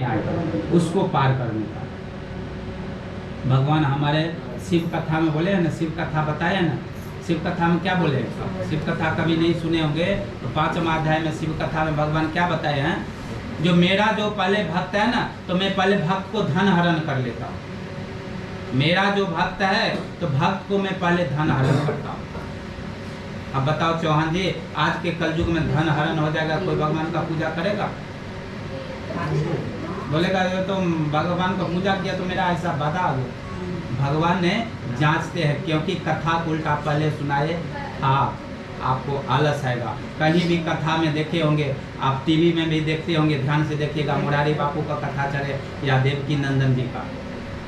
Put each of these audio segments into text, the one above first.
आएगा उसको पार करने का। भगवान हमारे शिव कथा में बोले ना, शिव कथा बताया ना, शिव कथा में क्या बोले? शिव कथा कभी नहीं सुने होंगे तो 5वां अध्याय में शिव कथा में भगवान क्या बताए हैं? जो मेरा जो पहले भक्त है ना, तो मैं पहले भक्त को धन हरण कर लेता हूँ। मेरा जो भक्त है तो भक्त को मैं पहले धन हरण करता हूँ। अब बताओ चौहान जी, आज के कलयुग में धन हरण हो जाएगा, कोई भगवान का पूजा करेगा? बोलेगा तो भगवान का पूजा किया तो मेरा ऐसा बाधा आ गया। भगवान ने जांचते हैं, क्योंकि कथा को उल्टा पहले सुनाए आपको आलस आएगा। कहीं भी कथा में देखे होंगे, आप टीवी में भी देखते होंगे, ध्यान से देखिएगा, मुरारी बापू का कथा चले या देवकी नंदन जी का,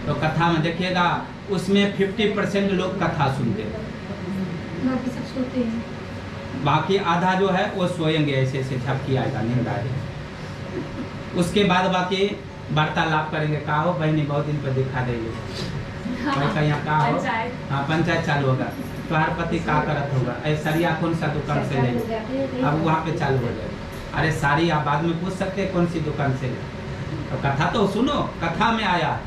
तो कथा में देखिएगा उसमें 50% लोग कथा सुनते हैं, बाकी आधा जो है वो सोएंगे, ऐसे ऐसे झपकी आएगा, नींद आएगी। उसके बाद बाकी वार्तालाप करेंगे, कहा हो बहनी बहुत दिन पर दिखा देंगे, यहाँ कहा हो, हाँ पंचायत चालू होगा, तुम्हारा पति क्या करत होगा, अरे सरिया कौन सा दुकान से लेंगे, अब वहाँ पे चालू हो जाएगा। अरे सारी आप बाद में पूछ सकते हैं कौन सी दुकान से ले, तो कथा तो सुनो, कथा में आया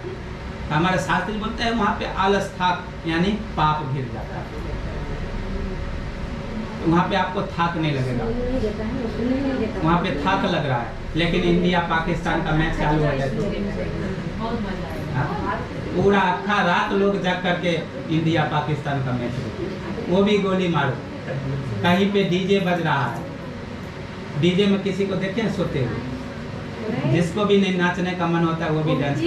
हमारे शास्त्री बोलते हैं वहाँ पे आलस थाक यानी पाप गिर जाता है, वहाँ पे आपको थाक नहीं लगेगा, वहाँ पे थाक लग रहा है। लेकिन इंडिया पाकिस्तान का मैच चालू हो जाए तो पूरा अखा रात लोग जग करके इंडिया पाकिस्तान का मैच, वो भी गोली मारो। कहीं पे डीजे बज रहा है, डीजे में किसी को देखे सोते हुए, जिसको भी नहीं नाचने का मन होता है वो भी डांस।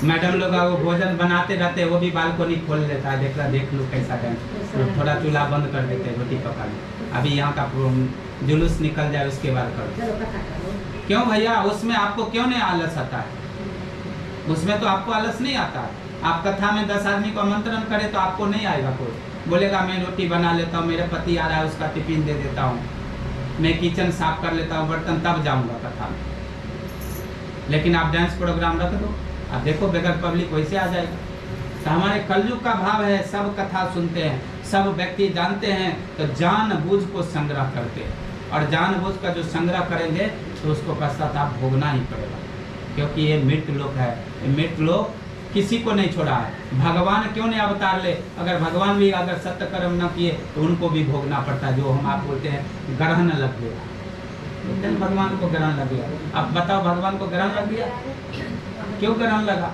मैडम लोग वो भोजन बनाते रहते हैं, वो भी बालकोनी खोल लेता है, देख लो कैसा डांस, थोड़ा चूल्हा बंद कर देते हैं रोटी पकाने, अभी यहाँ का जुलूस निकल जाए उसके बाद करो। क्यों भैया, उसमें आपको क्यों नहीं आलस आता है? उसमें तो आपको आलस नहीं आता है। आप कथा में 10 आदमी को आमंत्रण करें तो आपको नहीं आएगा, कोई बोलेगा मैं रोटी बना लेता हूँ, मेरे पति आ रहा है उसका टिफिन दे देता हूँ, मैं किचन साफ कर लेता हूँ बर्तन, तब जाऊँगा कथा में। लेकिन आप डांस प्रोग्राम रख दो, आप देखो बगैर पब्लिक वैसे आ जाएगा। तो हमारे कलयुग का भाव है, सब कथा सुनते हैं, सब व्यक्ति जानते हैं, तो जानबूझ को संग्रह करते हैं, और जानबूझ का जो संग्रह करेंगे तो उसको पश्चाताप भोगना ही पड़ेगा, क्योंकि ये मृत लोक है। ये मृत लोक किसी को नहीं छोड़ा है। भगवान क्यों नहीं अवतार ले? अगर भगवान भी अगर सत्य कर्म न किए तो उनको भी भोगना पड़ता है, जो हम आप बोलते हैं ग्रहण लग गया, भगवान को ग्रहण लग गया। अब बताओ भगवान को ग्रहण लग गया, क्यों ग्रहण लगा?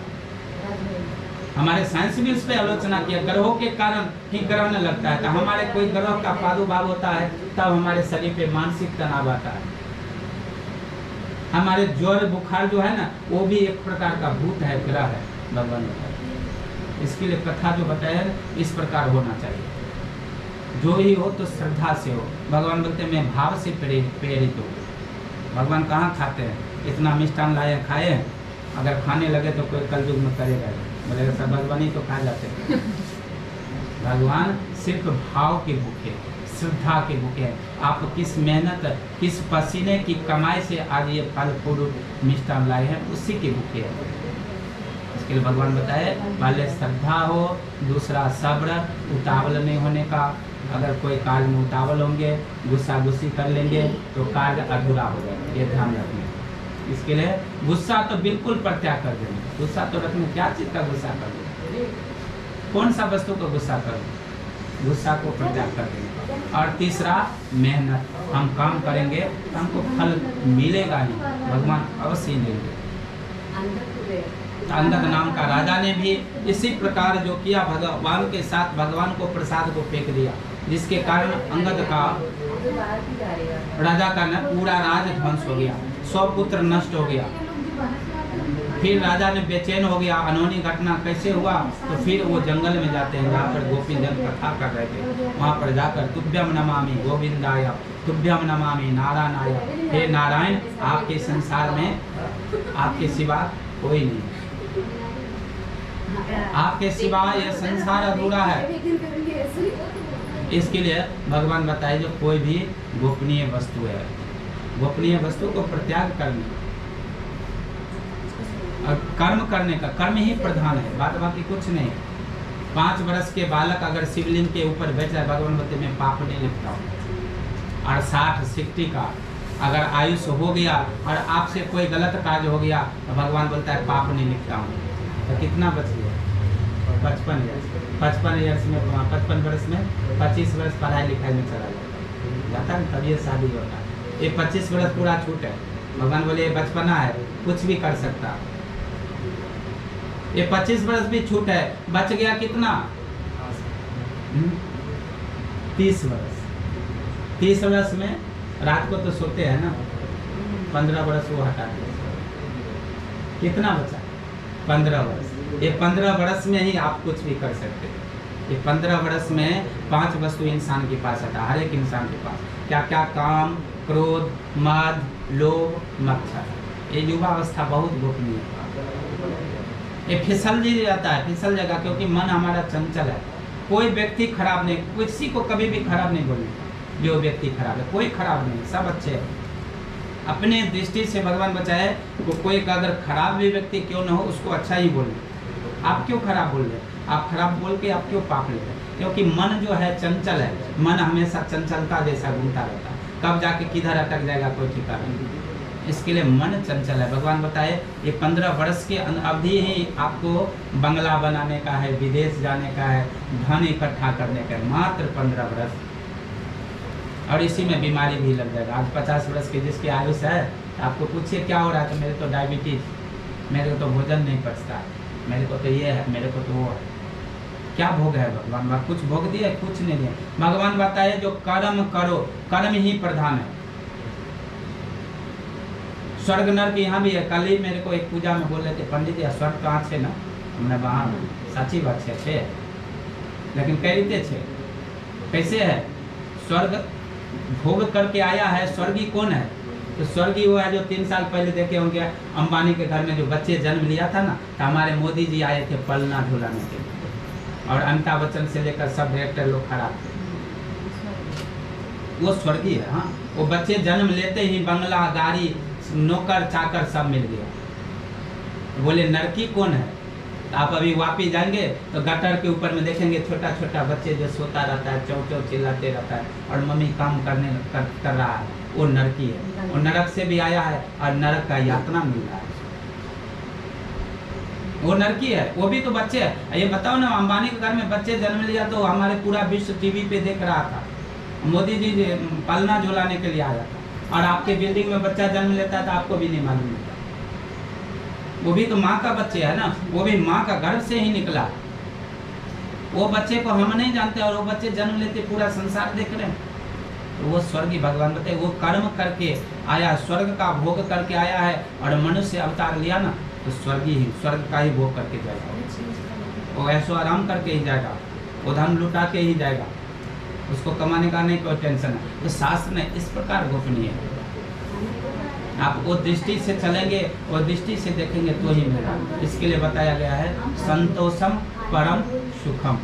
हमारे साइंस भी उस पर आलोचना किया, ग्रहों के कारण ही ग्रहण लगता है। तो हमारे कोई ग्रह का प्रादुर्भाव होता है तब हमारे शरीर पे मानसिक तनाव आता है। हमारे ज्वर बुखार जो है ना, वो भी एक प्रकार का भूत है, ग्रह है, भगवान बताया। इसके लिए कथा जो बताया है इस प्रकार होना चाहिए, जो ही हो तो श्रद्धा से हो। भगवान बोलते हैं मैं भाव से प्रेरित हो। भगवान कहाँ खाते हैं? इतना मिष्ठान लाए खाए, अगर खाने लगे तो कोई कलयुग में करेगा, बोलेगा सब भगवान तो खा जाते हैं। भगवान सिर्फ भाव के भूखे, श्रद्धा के भूखे। आप किस मेहनत, किस पसीने की कमाई से आज ये फल फूल मिष्ठान लाए हैं, उसी के भूखे हैं। इसके लिए भगवान बताए पहले श्रद्धा हो, दूसरा सब्र, उतावल नहीं होने का। अगर कोई कार्य में उतावल होंगे, गुस्सा गुस्सी कर लेंगे तो कार्य अधूरा हो जाएगा, ये ध्यान रखना। इसके लिए गुस्सा तो बिल्कुल परित्याग कर देंगे। गुस्सा तो रखने, क्या चीज़ का गुस्सा कर देंगे? कौन सा वस्तु को गुस्सा कर देंगे? गुस्सा को परित्याग कर देंगे। और तीसरा मेहनत, हम काम करेंगे तो हमको फल मिलेगा ही, भगवान अवश्य देंगे। अंगद नाम का राजा ने भी इसी प्रकार जो किया, भगवान के साथ भगवान को प्रसाद को फेंक दिया, जिसके कारण अंगद का, राजा का न पूरा राज ध्वंस हो गया, 100 पुत्र नष्ट हो गया। फिर राजा ने बेचैन हो गया, अनहोनी घटना कैसे हुआ? तो फिर वो जंगल में जाते हैं जहाँ पर गोपी जन कथा कर रहे थे, वहाँ पर जाकर तुभ्यम नमामि गोविंदाय, तुभ्यम नमामि नारायणाय, हे नारायण आपके संसार में आपके सिवा कोई नहीं, आपके सिवा यह संसार अधूरा है। इसके लिए भगवान बताए जो कोई भी गोपनीय वस्तु है, गोपनीय वस्तु को परित्याग करना और कर्म करने का, कर्म ही प्रधान है, बात बाकी कुछ नहीं। 5 वर्ष के बालक अगर शिवलिंग के ऊपर बैठ जाए, भगवान बोलते मैं पाप नहीं लिखता हूँ। और 60 60 का अगर आयुष हो गया और आपसे कोई गलत कार्य हो गया तो भगवान बोलता है पाप नहीं लिखता हूँ। तो कितना बच गया? 55 ईयर्स में, 55 वर्ष में 25 वर्ष पढ़ाई लिखाई में चला जाता है, तब ये शादी होता है। ये 25 वर्ष पूरा छूट है। भगवान बोले ये बचपना है, कुछ भी कर सकता। ये 25 वर्ष भी छूट है, बच गया कितना? 30 वर्ष। 30 वर्ष में रात को तो सोते हैं ना, 15 वर्ष वो हटा दिया। कितना बचा? 15 वर्ष। ये 15 वर्ष में ही आप कुछ भी कर सकते हैं। ये 15 वर्ष में 5 वस्तु इंसान के पास आता है, हर एक इंसान के पास। क्या क्या? काम, क्रोध, मद, लोभ, मत्सर। ये युवा अवस्था बहुत गोपनीय है। ये फिसल जाता है, फिसल जाएगा, क्योंकि मन हमारा चंचल है। कोई व्यक्ति खराब नहीं, किसी को कभी भी खराब नहीं बोलेगा जो व्यक्ति खराब है। कोई खराब नहीं, सब अच्छे हैं। अपने दृष्टि से भगवान बचाए, तो कोई अगर खराब भी व्यक्ति क्यों न हो उसको अच्छा ही बोले। आप क्यों खराब बोल रहे? आप खराब बोल के आप क्यों पाप ले रहे? क्योंकि मन जो है चंचल है। मन हमेशा चंचलता जैसा घूमता रहता है, कब जाके किधर अटक जाएगा कोई ठिकाना नहीं। इसके लिए मन चंचल है। भगवान बताए ये 15 वर्ष के अवधि ही आपको बंगला बनाने का है, विदेश जाने का है, धन इकट्ठा करने का है, मात्र 15 वर्ष। और इसी में बीमारी भी लग जाएगा। आज 50 वर्ष की जिसकी आयुष है, आपको पूछिए क्या हो रहा है, तो मेरे तो डायबिटीज, मेरे को तो भोजन नहीं पचता, मेरे को तो ये है, मेरे को तो वो है। क्या भोग है? भगवान कुछ भोग दिया? कुछ नहीं दिया। भगवान बताए जो कर्म करो, कर्म ही प्रधान है। स्वर्ग नर्क यहाँ भी है। कल ही मेरे को एक पूजा में बोल रहे थे, पंडित जी स्वर्ग कहाँ छे ना, हमने वहाँ साची बात छे, लेकिन कह रही थे कैसे है? स्वर्ग भोग करके आया है। स्वर्गी कौन है? तो स्वर्गी वो है जो 3 साल पहले देखे होंगे अंबानी के घर में जो बच्चे जन्म लिया था ना, तो हमारे मोदी जी आए थे पलना झुलाने के लिए, और अमिताभ बच्चन से लेकर सब डायरेक्टर लोग खड़ा थे। वो स्वर्गीय है। हाँ, वो बच्चे जन्म लेते ही बंगला, गाड़ी, नौकर चाकर सब मिल गया। बोले नरकी कौन है? तो आप अभी वापिस जाएंगे तो गटर के ऊपर में देखेंगे छोटा छोटा बच्चे जो सोता रहता है, चौ चौ चिल्लाते रहता है, और मम्मी काम कर रहा है, वो नरकी है। वो नरक से भी आया है और नरक का यातना मिल रहा है। वो नरकी है, वो भी तो बच्चे है। ये बताओ ना, अंबानी के घर में बच्चे जन्म लिया तो हमारे पूरा विश्व टीवी पे देख रहा था। मोदी जी पलना झुलाने के लिए आया था, और आपके बिल्डिंग में बच्चा जन्म लेता है तो आपको भी नहीं मालूम होता। वो भी तो माँ का बच्चे है ना, वो भी माँ का गर्भ से ही निकला। वो बच्चे को हम नहीं जानते और वो बच्चे जन्म लेते पूरा संसार देख रहे हैं। तो वो स्वर्गीय भगवान बताए वो कर्म करके आया, स्वर्ग का भोग करके आया है, और मनुष्य अवतार लिया ना तो स्वर्गीय ही, स्वर्ग का ही भोग करके जाएगा। वो ऐसो आराम करके ही जाएगा, वो धन लुटा के ही जाएगा, उसको कमाने का नहीं कोई टेंशन है। तो शास्त्र में इस प्रकार गोपनीय है। आप वो दृष्टि से चलेंगे, वो दृष्टि से देखेंगे तो ही मिलेगा। इसके लिए बताया गया है संतोषम परम सुखम।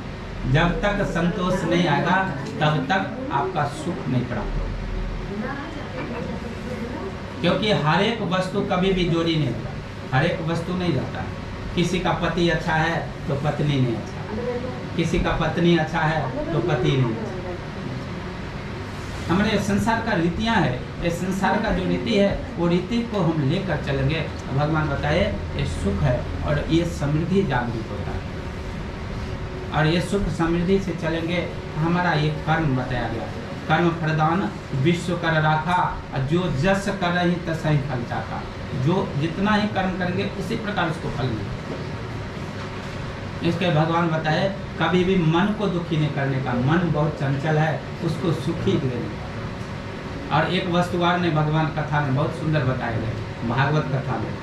जब तक संतोष नहीं आएगा तब तक आपका सुख नहीं प्राप्त होगा, क्योंकि हर एक वस्तु कभी भी जोड़ी नहीं होता, हर एक वस्तु नहीं रहता। किसी का पति अच्छा है तो पत्नी नहीं अच्छा, किसी का पत्नी अच्छा है तो पति नहीं अच्छा। हमारे संसार का रीतियाँ है, ये संसार का जो रीति है वो रीति को हम लेकर चलेंगे। भगवान बताए ये सुख है और ये समृद्धि जागृत होता है, और ये सुख समृद्धि से चलेंगे। हमारा ये कर्म बताया गया, कर्म प्रदान विश्व कर राखा, जो जस कर ही तस ही फल चाका। जो जितना ही कर्म करेंगे उसी प्रकार उसको फल मिलेगा। इसके भगवान बताए कभी भी मन को दुखी नहीं करने का, मन बहुत चंचल है, उसको सुखी देने का। और एक वस्तुवार ने भगवान कथा में बहुत सुंदर बताया गया, भागवत कथा में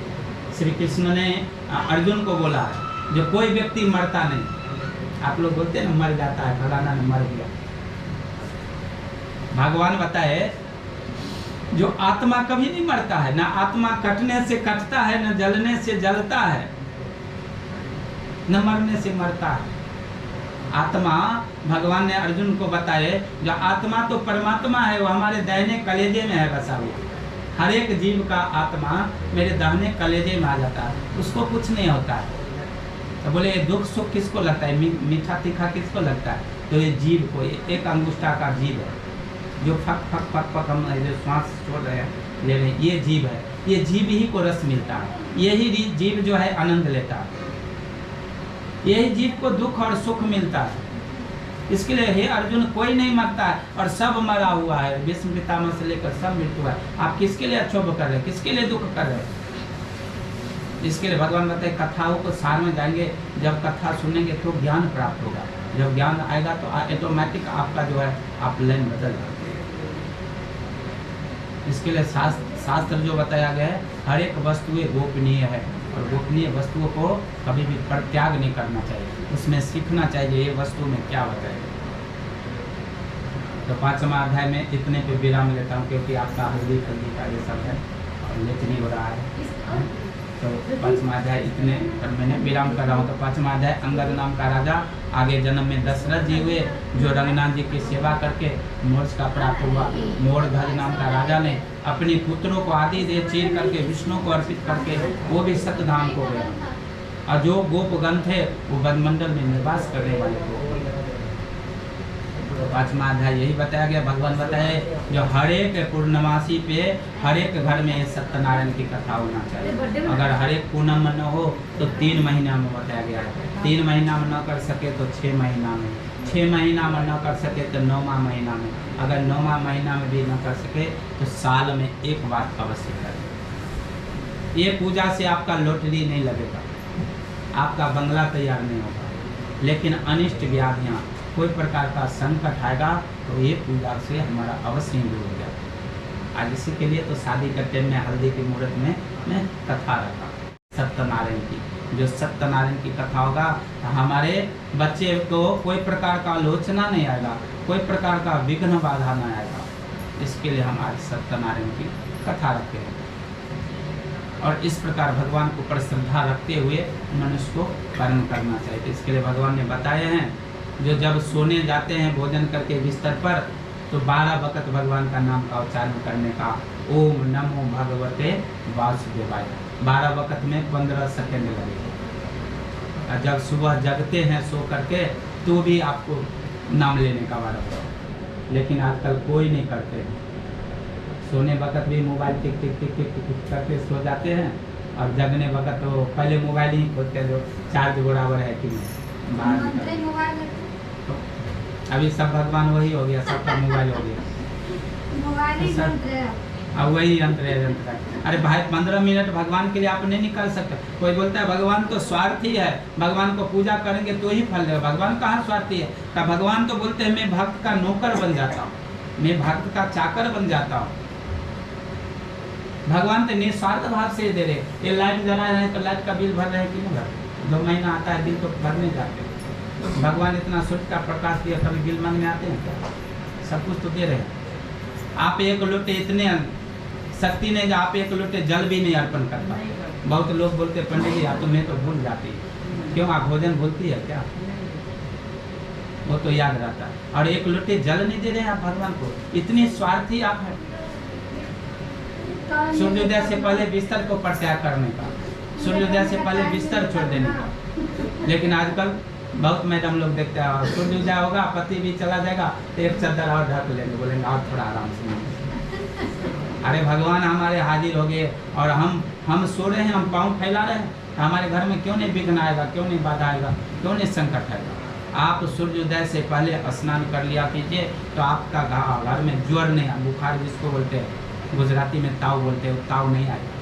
श्री कृष्ण ने अर्जुन को बोला है जो कोई व्यक्ति मरता नहीं। आप लोग बोलते हैं ना मर जाता है, फलाना ने मर गया। भगवान बताए जो आत्मा कभी नहीं मरता है, ना आत्मा कटने से कटता है, न जलने से जलता है, न मरने से मरता है। आत्मा, भगवान ने अर्जुन को बताए जो आत्मा तो परमात्मा है, वो हमारे दाहिने कलेजे में है बसा हुआ। हर एक जीव का आत्मा मेरे दाहिने कलेजे में आ जाता है, उसको कुछ नहीं होता है। तो बोले ये दुख सुख किसको लगता है, मीठा तीखा किसको लगता है? तो ये जीव को, एक अंगुष्ठा का जीव है, जो फक फक फक फक हम जो श्वास छोड़ रहे हैं, ले रहे हैं, ये जीव है। ये जीव ही को रस मिलता है, यही जीव जो है आनंद लेता है, यही जीव को दुख और सुख मिलता है। इसके लिए हे अर्जुन, कोई नहीं मरता है और सब मरा हुआ है, भीष्म पितामह से लेकर सब मृत्यु है। आप किसके लिए क्षोभ कर रहे हैं, किसके लिए दुख कर रहे हैं? इसके लिए भगवान बताए कथाओं को सार में जाएंगे, जब कथा सुनेंगे तो ज्ञान प्राप्त होगा। जब ज्ञान आएगा तो ऑटोमेटिक आपका जो है आप लाइन बदल जाएंगे। इसके लिए शास्त्र जो बताया गया है, हर एक वस्तु गोपनीय है और गोपनीय वस्तुओं को कभी भी परित्याग नहीं करना चाहिए, उसमें सीखना चाहिए ये वस्तु में क्या बताएगा। तो 5वां अध्याय में इतने पे विराम लेता हूँ, क्योंकि आपका हल्दी का ये सब है और लेखनी हो रहा है। तो 5वां अध्याय इतने पर मैंने विराम कर रहा हूँ। तो 5वां अध्याय, अंगद नाम का राजा आगे जन्म में दशरथ जी हुए, जो रंगनाथ जी की सेवा करके मोक्ष का प्राप्त हुआ। मोरध्वज नाम का राजा ने अपने पुत्रों को आदि दे चीर करके विष्णु को अर्पित करके वो भी सत्यधाम को गए। और जो गोपगण थे वो वनमंडल में निवास करने वाले थे। तो 5वां अध्याय यही बताया गया। भगवान बताए जो हर एक पूर्णमासी पे हर एक घर में सत्यनारायण की कथा होना चाहिए। अगर हर एक पूर्णम में न हो तो 3 महीना में बताया गया है। 3 महीना में न कर सके तो 6 महीना में, 6 महीना में न कर सके तो 9वां महीना में, अगर 9वां महीना में भी न कर सके तो साल में 1 बार अवश्य करें। ये पूजा से आपका लॉटरी नहीं लगेगा, आपका बंगला तैयार नहीं होगा, लेकिन अनिष्ट व्याधियाँ, कोई प्रकार का संकट आएगा तो ये पूजा से हमारा अवश्य दूर हो जाएगा। आज इसी के लिए तो शादी के टाइम में हल्दी के मुहूर्त में मैं कथा रखा सत्यनारायण की। जो सत्यनारायण की कथा होगा हमारे बच्चे को कोई प्रकार का आलोचना नहीं आएगा, कोई प्रकार का विघ्न बाधा नहीं आएगा। इसके लिए हम आज सत्यनारायण की कथा रखते हैं और इस प्रकार भगवान को ऊपर श्रद्धा रखते हुए मनुष्य को कर्म करना चाहिए। इसके लिए भगवान ने बताए हैं, जो जब सोने जाते हैं भोजन करके बिस्तर पर, तो 12 वक्त भगवान का नाम का उच्चारण करने का, ओम नमो भगवते वासुदेवाय। 12 वक्त में 15 सेकंड लगेगा। और जब सुबह जगते हैं सो करके तो भी आपको नाम लेने का वारा होगा, लेकिन आजकल कोई नहीं करते। सोने वक्त भी मोबाइल टिक टिक टिक टिक टिक करके सो जाते हैं और जगने वक्त तो पहले मोबाइल ही खोलते हैं, जो चार्ज बराबर है कि नहीं। अभी सब भगवान वही हो गया, सबका मोबाइल हो गया, अब वही यंत्र है। अरे भाई 15 मिनट भगवान के लिए आप नहीं निकाल सकते। कोई बोलता है भगवान तो स्वार्थी है, भगवान को पूजा करेंगे तो ही फल देगा। भगवान कहाँ स्वार्थी है? तो भगवान तो बोलते हैं मैं भक्त का नौकर बन जाता हूँ, मैं भक्त का चाकर बन जाता हूँ। भगवान तो निस्वार्थ भाव से दे रहे। ये लाइट जला रहे हैं तो लाइट का बिल भर रहे हैं कि नहीं भर? 2 महीना आता है बिल तो भरने जाते हैं। भगवान इतना सूर्य का प्रकाश दिया, कभी बिल मांगने आते हैं क्या? सब कुछ तो दे रहे हैं। आप 1 लोटे, इतने शक्ति नहीं, आप 1 लोटे जल भी नहीं अर्पण कर पाते। बहुत लोग बोलते पंडित जी आप तो मैं तो भूल जाती, क्यों आप भोजन भूलती है क्या? वो तो याद रहता है। और 1 लोटे जल नहीं दे रहे हैं आप भगवान को, इतनी स्वार्थी आप है। सूर्योदय से पहले बिस्तर को परित्याग करने का, सूर्योदय से पहले बिस्तर छोड़ देने का। लेकिन आजकल बहुत मैडम लोग देखते हैं, सूर्योदय होगा पति भी चला जाएगा तो 1 चादर और ढक लेंगे, बोलेंगे और थोड़ा आराम से। अरे भगवान हमारे हाजिर हो गए और हम सो रहे हैं, हम पाँव फैला रहे हैं, हमारे घर में क्यों नहीं विघ्न आएगा, क्यों नहीं बाधा आएगा, क्यों नहीं संकट आएगा? आप सूर्योदय से पहले स्नान कर लिया कीजिए तो आपका घर में ज्वर नहीं, बुखार जिसको बोलते हैं गुजराती में ताव बोलते हैं, ताव नहीं आएगा।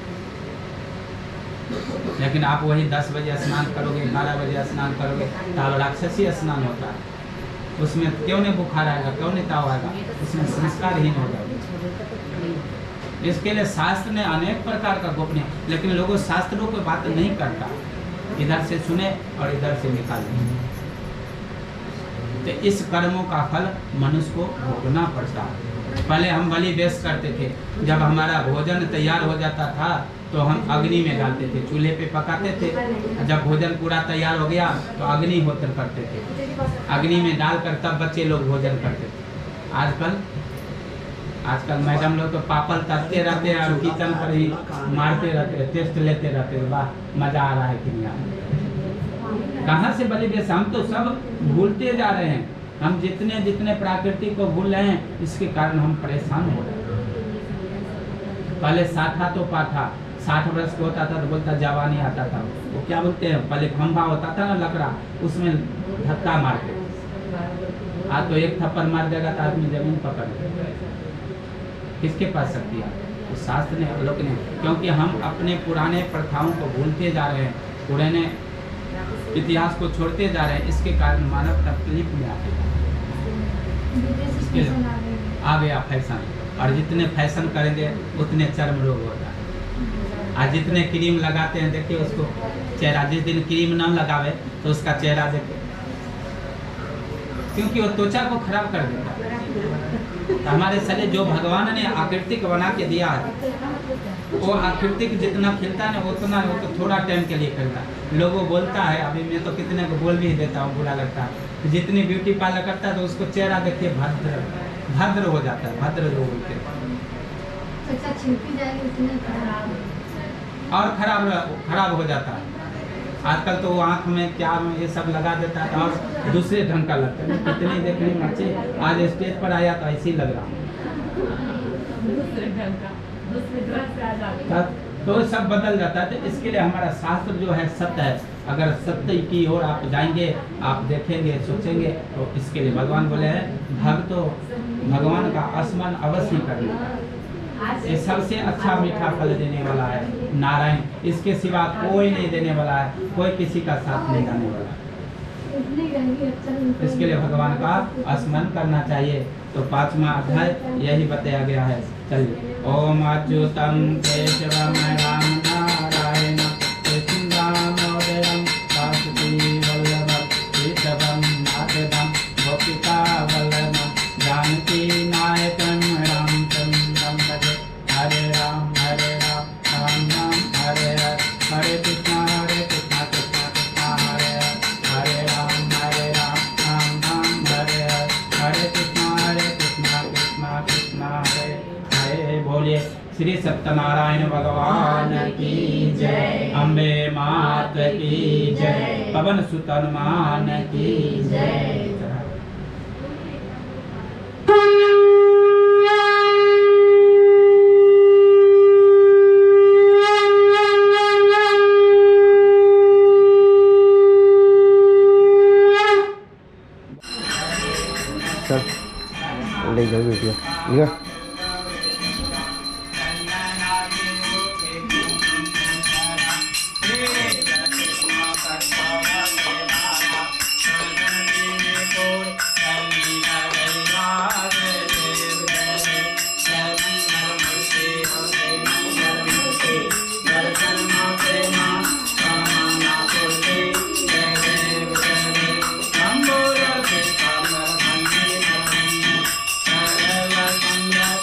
लेकिन आप वही 10 बजे स्नान करोगे, 12 बजे स्नान करोगे, ताव राक्षसी स्नान होता है, उसमें क्यों नहीं बुखार आएगा, क्यों नहीं ताव आएगा? उसमें संस्कारहीन हो जाएगा। इसके लिए शास्त्र ने अनेक प्रकार का गोपनीय, लेकिन लोगों शास्त्रों को बात नहीं करता, इधर से सुने और इधर से निकाल दें। तो इस कर्मों का फल मनुष्य को भोगना पड़ता है। पहले हम बलि वेश करते थे, जब हमारा भोजन तैयार हो जाता था तो हम अग्नि में डालते थे, चूल्हे पे पकाते थे। जब भोजन पूरा तैयार हो गया तो अग्निहोत्र करते थे, अग्नि में डालकर तब बच्चे लोग भोजन करते थे। आजकल मैडम लोग तो पापड़ तलते रहते हैं और किचन पर ही मारते रहते हैं, टेस्ट लेते रहते हैं, वाह मजा आ रहा है कि नहीं आ रहा है। कहाँ से बलि वेश? हम तो सब भूलते जा रहे हैं। हम जितने जितने प्रकृति को भूल रहे हैं, इसके कारण हम परेशान हो रहे हैं। पहले साठा तो पाठा, 60 वर्ष का होता था तो बोलता जवानी आता था, वो क्या बोलते हैं, पहले खंभा होता था ना लकड़ा, उसमें धक्का मारते। आज तो एक थप्पड़ मार देगा तो आदमी जमीन पकड़ लेगा। किसके पास शक्ति है? तो शास्त्र ने, लोग ने, क्योंकि हम अपने पुराने प्रथाओं को भूलते जा रहे हैं, पुराने इतिहास को छोड़ते जा रहे हैं, इसके कारण मानव तकलीफ में आते हैं। आ गया फैशन, और जितने फैशन करेंगे उतने चर्म रोग होता है। आज जितने क्रीम लगाते हैं, देखिए उसको चेहरा, जिस दिन क्रीम न लगावे तो उसका चेहरा देखिए, क्योंकि वो त्वचा को खराब कर देता है। तो हमारे शरीर जो भगवान ने आकृतिक बना के दिया है, वो आकृतिक जितना खिलता है ना उतना, वो तो थोड़ा टाइम के लिए खिलता है। लोगों बोलता है, अभी मैं तो कितने को बोल भी देता हूँ, बुरा लगता है, जितनी ब्यूटी पार्लर करता है तो उसको चेहरा देखिए भद्र भद्र हो जाता है, भद्र लोग बोलते हैं, और खराब हो जाता है। आजकल तो आँख में क्या ये सब लगा देता है और दूसरे ढंग का लगता है। कितनी देखने में अच्छे, आज स्टेज पर आया तो ऐसे ही लग रहा तो सब बदल जाता है। तो इसके लिए हमारा शास्त्र जो है सत्य है। अगर सत्य की ओर आप जाएंगे, आप देखेंगे, सोचेंगे, तो इसके लिए भगवान बोले हैं भक्तों भगवान का स्मरण अवश्य करना। ये सबसे अच्छा मीठा फल देने वाला है नारायण, इसके सिवा कोई नहीं देने वाला है, कोई किसी का साथ नहीं देने वाला है। इसके लिए भगवान का स्मरण करना चाहिए। तो 5वां अध्याय यही बताया गया है। चलिए, ओम अच्युतम केशवम राम नारायण कृष्णदामोदरम वासुदेव वल्लभम केशवम माधवम गोपिका वल्लभम जानकी नायकम रामचंद्रम भजे। हरे राम राम राम हरे हरे, हरे कृष्णा कृष्णा कृष्णा हरे हरे, हरे राम राम राम हरे हरे, हरे कृष्णा कृष्णा कृष्णा हरे हरे। बोलिए श्री सत्यनारायण भगवान की जय, अम्बे मात की जय, पवन सुत हनुमान की जय। ले जाओ वीडियो लिया। Thank you.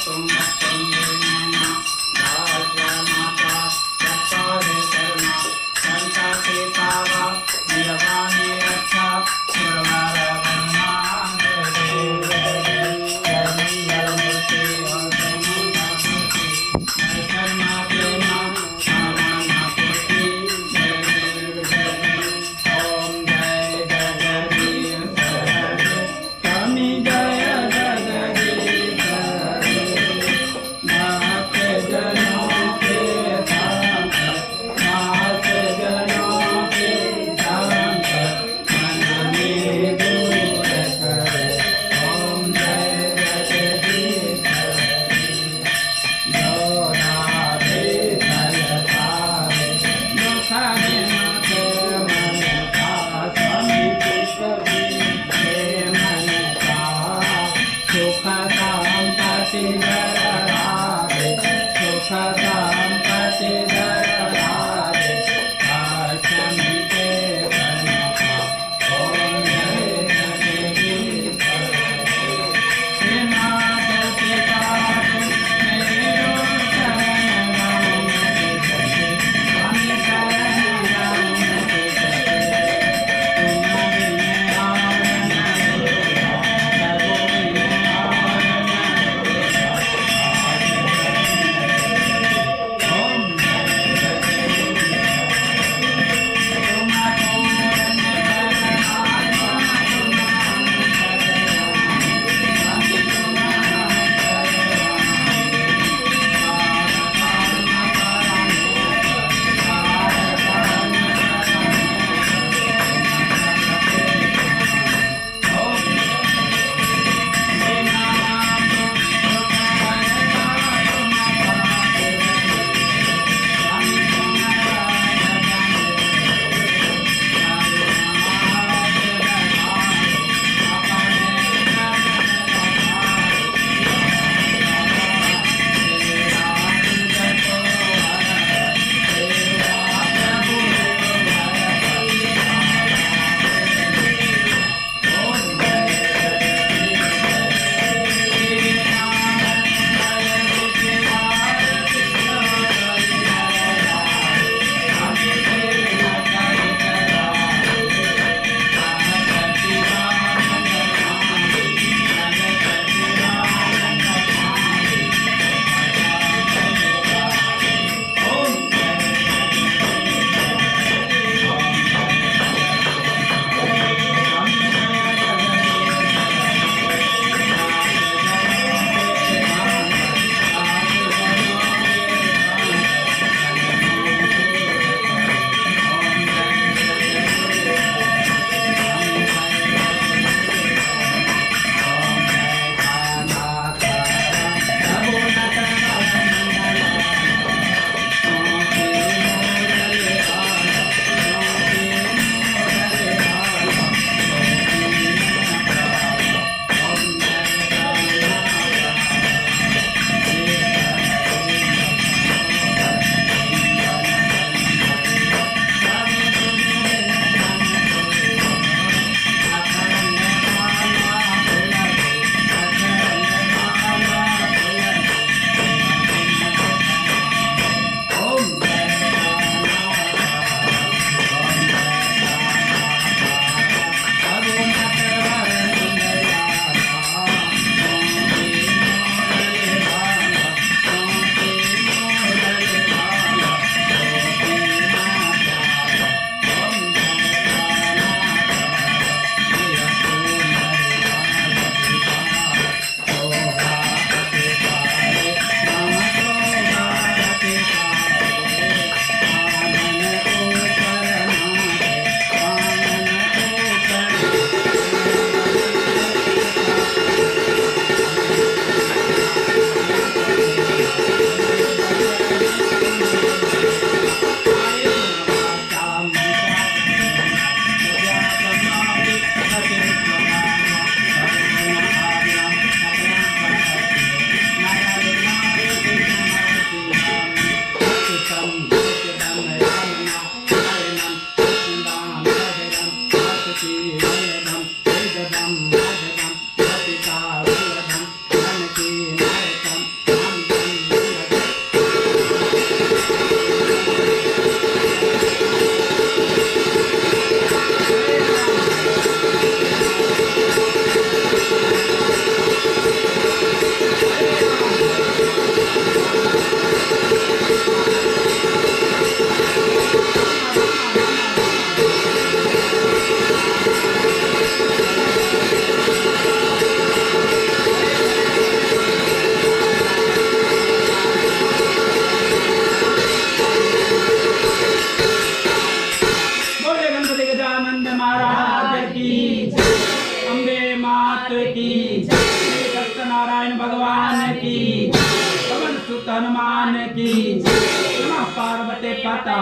सत्यनारायण भगवान की, पवन सुत हनुमान की, नमः पार्वती पता।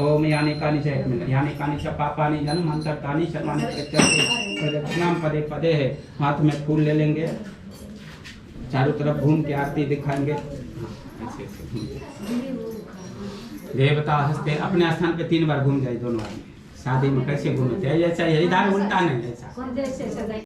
ओम यानी कानी से 1 मिनट यानी कानी च पापानि जन्मांतरतानि शर्माणि प्रत्यक्षे प्रदक्षिणाम पदे पदे है। हाथ में फूल ले लेंगे, चारों तरफ घूम के आरती दिखाएंगे। देवता हंसते अपने स्थान पे 3 बार घूम जाए दोनों आदमी। शादी में कैसे घूमते हैं ऐसा, इधर उल्टा नहीं ऐसा।